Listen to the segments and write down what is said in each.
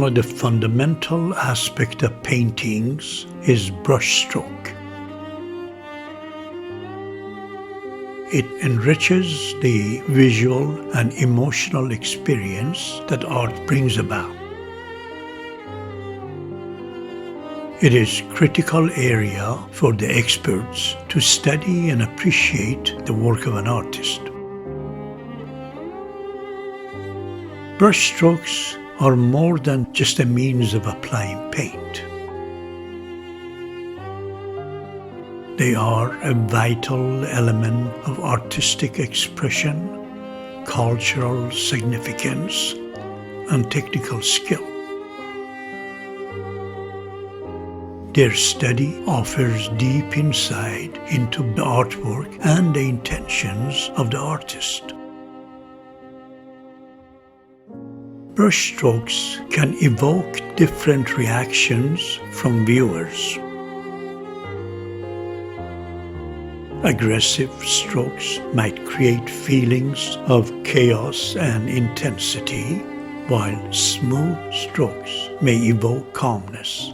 of the fundamental aspects of paintings is brushstroke. It enriches the visual and emotional experience that art brings about. It is a critical area for the experts to study and appreciate the work of an artist. Brushstrokes are more than just a means of applying paint. They are a vital element of artistic expression, cultural significance, and technical skill. Their study offers deep insight into the artwork and the intentions of the artist. Brushstrokes can evoke different reactions from viewers. Aggressive strokes might create feelings of chaos and intensity, while smooth strokes may evoke calmness.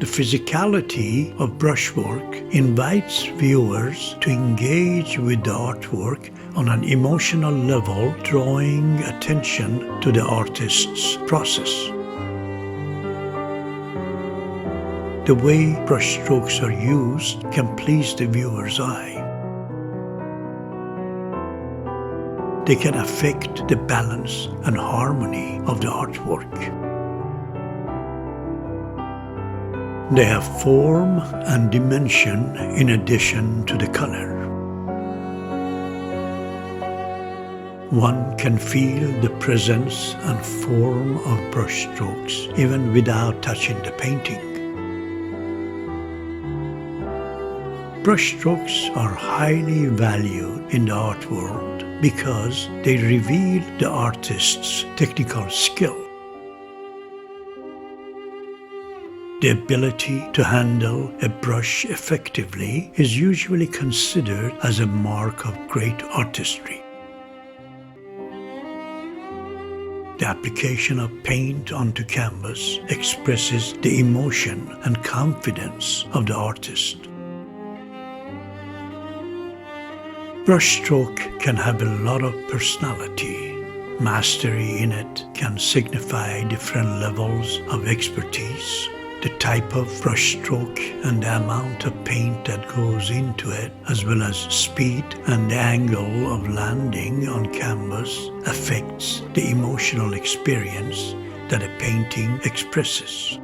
The physicality of brushwork invites viewers to engage with the artwork on an emotional level, drawing attention to the artist's process. The way brushstrokes are used can please the viewer's eye. They can affect the balance and harmony of the artwork. They have form and dimension in addition to the color. One can feel the presence and form of brushstrokes even without touching the painting. Brushstrokes are highly valued in the art world because they reveal the artist's technical skill. The ability to handle a brush effectively is usually considered as a mark of great artistry. The application of paint onto canvas expresses the emotion and confidence of the artist. Brushstroke can have a lot of personality. Mastery in it can signify different levels of expertise. The type of brushstroke and the amount of paint that goes into it, as well as speed and the angle of landing on canvas, affects the emotional experience that a painting expresses.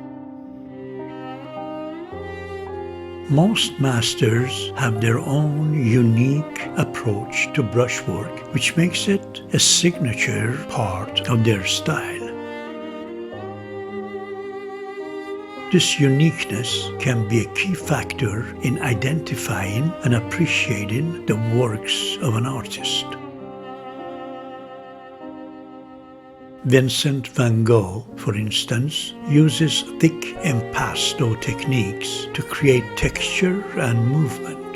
Most masters have their own unique approach to brushwork, which makes it a signature part of their style. This uniqueness can be a key factor in identifying and appreciating the works of an artist. Vincent van Gogh, for instance, uses thick impasto techniques to create texture and movement.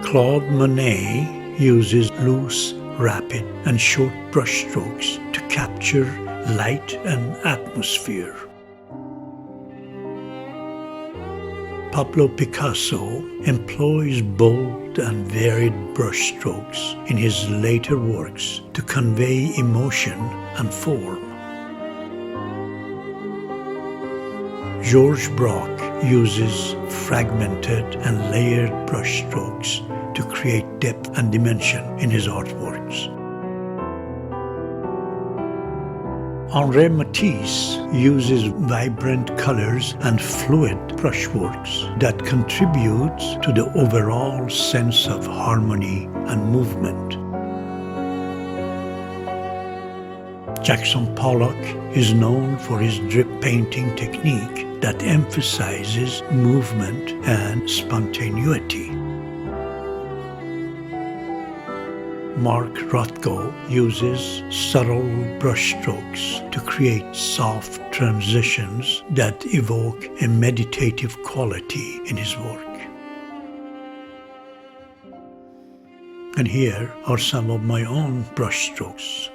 Claude Monet uses loose, rapid, and short brushstrokes to capture light and atmosphere. Pablo Picasso employs bold and varied brushstrokes in his later works to convey emotion and form. Georges Braque uses fragmented and layered brushstrokes to create depth and dimension in his artworks. Henri Matisse uses vibrant colors and fluid brushworks that contribute to the overall sense of harmony and movement. Jackson Pollock is known for his drip painting technique that emphasizes movement and spontaneity. Mark Rothko uses subtle brushstrokes to create soft transitions that evoke a meditative quality in his work. And here are some of my own brushstrokes.